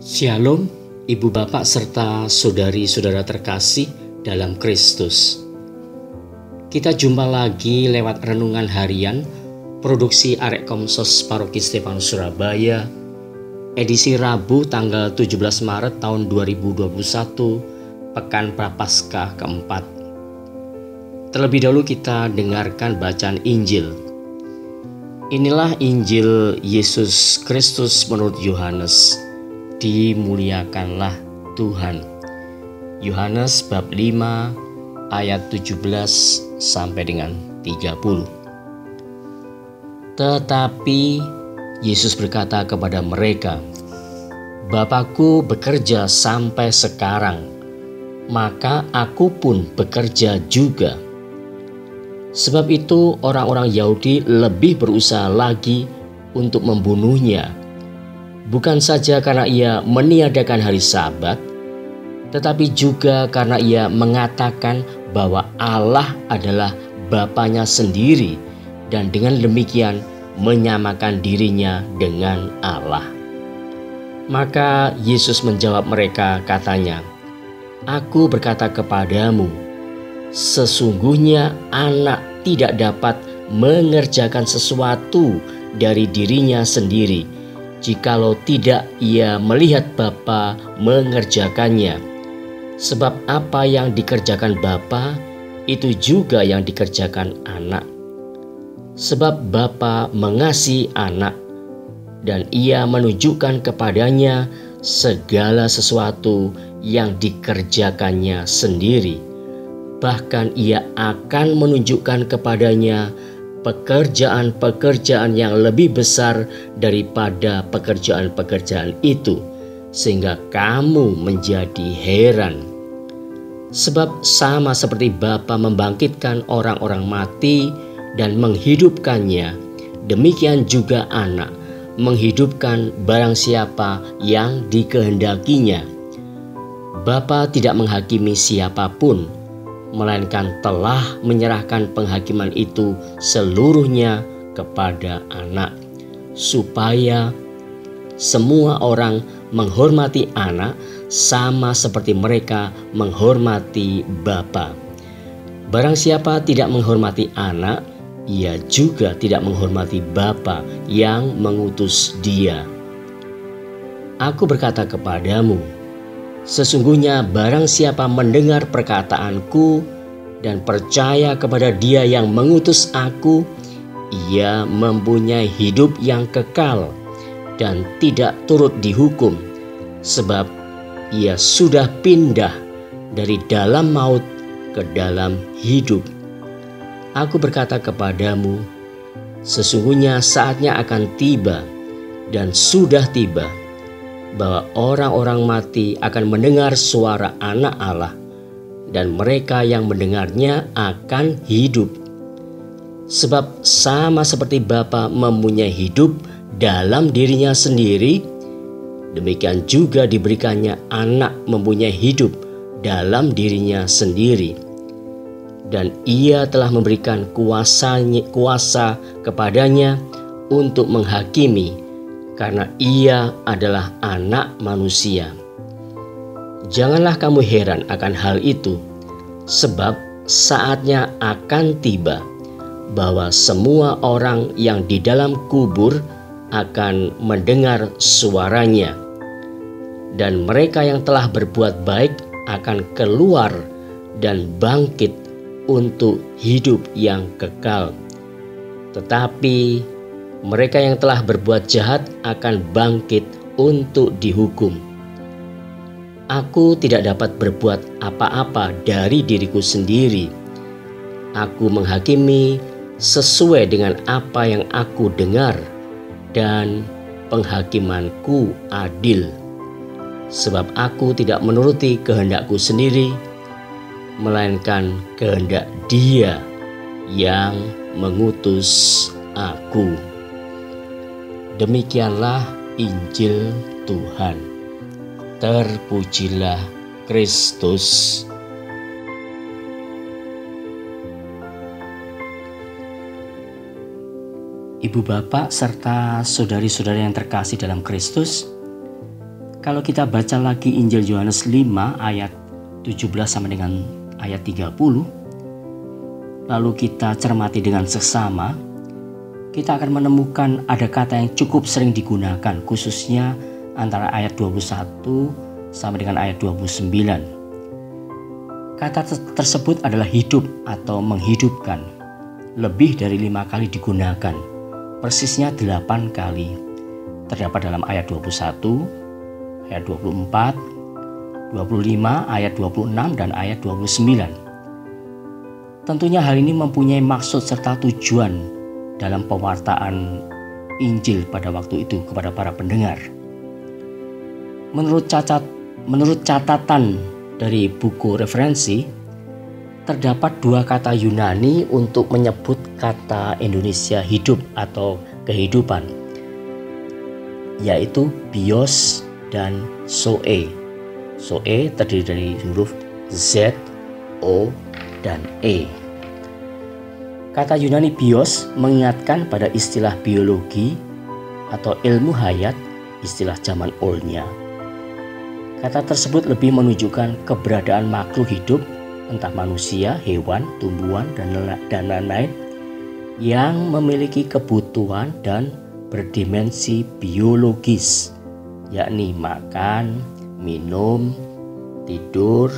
Shalom, Ibu Bapak serta saudari-saudara terkasih dalam Kristus. Kita jumpa lagi lewat renungan harian produksi Arek Komsos Paroki Stefanus Surabaya, edisi Rabu tanggal 17 Maret tahun 2021, Pekan Prapaskah keempat. Terlebih dahulu kita dengarkan bacaan Injil. Inilah Injil Yesus Kristus menurut Yohanes. Dimuliakanlah Tuhan. Yohanes bab 5 ayat 17 sampai dengan 30. Tetapi Yesus berkata kepada mereka, "Bapakku bekerja sampai sekarang, maka aku pun bekerja juga." Sebab itu orang-orang Yahudi lebih berusaha lagi untuk membunuhnya, bukan saja karena ia meniadakan hari Sabat, tetapi juga karena ia mengatakan bahwa Allah adalah Bapanya sendiri dan dengan demikian menyamakan dirinya dengan Allah. Maka Yesus menjawab mereka, katanya, "Aku berkata kepadamu, sesungguhnya anak tidak dapat mengerjakan sesuatu dari dirinya sendiri, jikalau tidak ia melihat Bapa mengerjakannya. Sebab apa yang dikerjakan Bapa, itu juga yang dikerjakan anak. Sebab Bapa mengasihi anak, dan ia menunjukkan kepadanya segala sesuatu yang dikerjakannya sendiri. Bahkan ia akan menunjukkan kepadanya pekerjaan-pekerjaan yang lebih besar daripada pekerjaan-pekerjaan itu, sehingga kamu menjadi heran. Sebab sama seperti Bapa membangkitkan orang-orang mati dan menghidupkannya, demikian juga anak menghidupkan barang siapa yang dikehendakinya. Bapa tidak menghakimi siapapun, melainkan telah menyerahkan penghakiman itu seluruhnya kepada anak, supaya semua orang menghormati anak sama seperti mereka menghormati Bapa. Barang siapa tidak menghormati anak, ia juga tidak menghormati Bapa yang mengutus dia. Aku berkata kepadamu, sesungguhnya barang siapa mendengar perkataanku dan percaya kepada Dia yang mengutus aku, ia mempunyai hidup yang kekal dan tidak turut dihukum, sebab ia sudah pindah dari dalam maut ke dalam hidup. Aku berkata kepadamu, sesungguhnya saatnya akan tiba dan sudah tiba, bahwa orang-orang mati akan mendengar suara Anak Allah, dan mereka yang mendengarnya akan hidup. Sebab sama seperti Bapa mempunyai hidup dalam dirinya sendiri, demikian juga diberikannya Anak mempunyai hidup dalam dirinya sendiri. Dan ia telah memberikan kuasa kepadanya untuk menghakimi, karena ia adalah Anak manusia. Janganlah kamu heran akan hal itu, sebab saatnya akan tiba bahwa semua orang yang di dalam kubur akan mendengar suaranya, dan mereka yang telah berbuat baik akan keluar dan bangkit untuk hidup yang kekal. Tetapi mereka yang telah berbuat jahat akan bangkit untuk dihukum. Aku tidak dapat berbuat apa-apa dari diriku sendiri. Aku menghakimi sesuai dengan apa yang aku dengar, dan penghakimanku adil. Sebab aku tidak menuruti kehendakku sendiri, melainkan kehendak Dia yang mengutus aku. Demikianlah Injil Tuhan. Terpujilah Kristus. Ibu bapak serta saudari-saudari yang terkasih dalam Kristus, Kalau kita baca lagi Injil Yohanes 5 ayat 17 sampai dengan ayat 30, lalu kita cermati dengan seksama, kita akan menemukan ada kata yang cukup sering digunakan, khususnya antara ayat 21 sampai dengan ayat 29. Kata tersebut adalah hidup atau menghidupkan. Lebih dari 5 kali digunakan, persisnya 8 kali. Terdapat dalam ayat 21, ayat 24, 25, ayat 26, dan ayat 29. Tentunya hal ini mempunyai maksud serta tujuan dalam pewartaan Injil pada waktu itu kepada para pendengar. Menurut catatan dari buku referensi, terdapat 2 kata Yunani untuk menyebut kata Indonesia hidup atau kehidupan, yaitu bios dan zoe. Zoe terdiri dari huruf Z, O, dan E. Kata Yunani bios mengingatkan pada istilah biologi atau ilmu hayat, istilah zaman oldnya. Kata tersebut lebih menunjukkan keberadaan makhluk hidup, entah manusia, hewan, tumbuhan, dan lain-lain, yang memiliki kebutuhan dan berdimensi biologis, yakni makan, minum, tidur,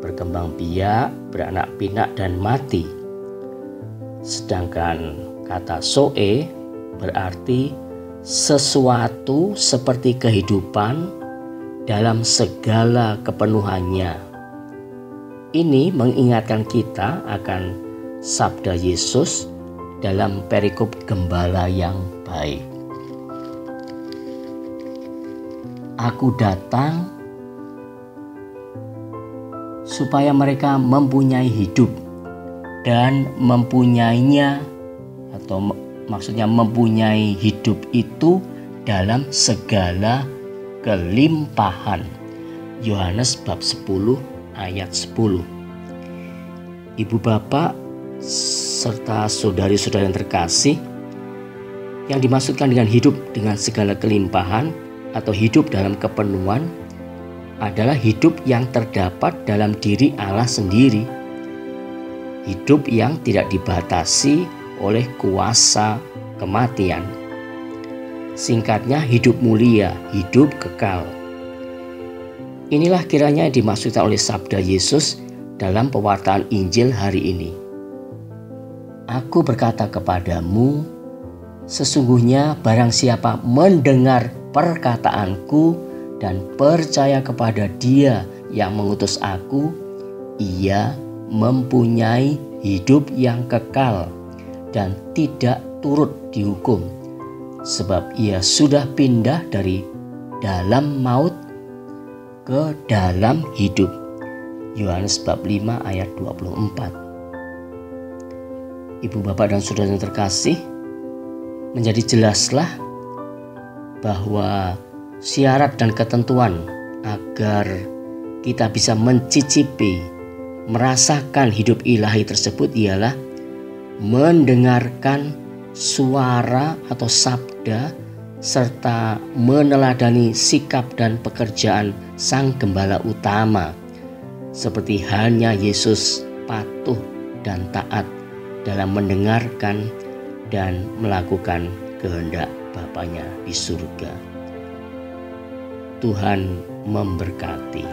berkembang biak, beranak pinak, dan mati. Sedangkan kata zoe berarti sesuatu seperti kehidupan dalam segala kepenuhannya. Ini mengingatkan kita akan sabda Yesus dalam perikop gembala yang baik. Aku datang supaya mereka mempunyai hidup dan mempunyainya, atau maksudnya mempunyai hidup itu dalam segala kelimpahan. Yohanes bab 10 ayat 10. Ibu bapak serta saudari-saudari yang terkasih, yang dimaksudkan dengan hidup dengan segala kelimpahan atau hidup dalam kepenuhan adalah hidup yang terdapat dalam diri Allah sendiri. Hidup yang tidak dibatasi oleh kuasa kematian. Singkatnya, hidup mulia, hidup kekal. Inilah kiranya yang dimaksudkan oleh sabda Yesus dalam pewartaan Injil hari ini. Aku berkata kepadamu, sesungguhnya barang siapa mendengar perkataanku dan percaya kepada Dia yang mengutus aku, ia mempunyai hidup yang kekal dan tidak turut dihukum, sebab ia sudah pindah dari dalam maut ke dalam hidup. Yohanes bab 5 ayat 24. Ibu bapak dan saudara yang terkasih, menjadi jelaslah bahwa syarat dan ketentuan agar kita bisa mencicipi, merasakan hidup ilahi tersebut ialah mendengarkan suara atau sabda serta meneladani sikap dan pekerjaan Sang Gembala Utama, seperti halnya Yesus patuh dan taat dalam mendengarkan dan melakukan kehendak Bapanya di surga. Tuhan memberkati.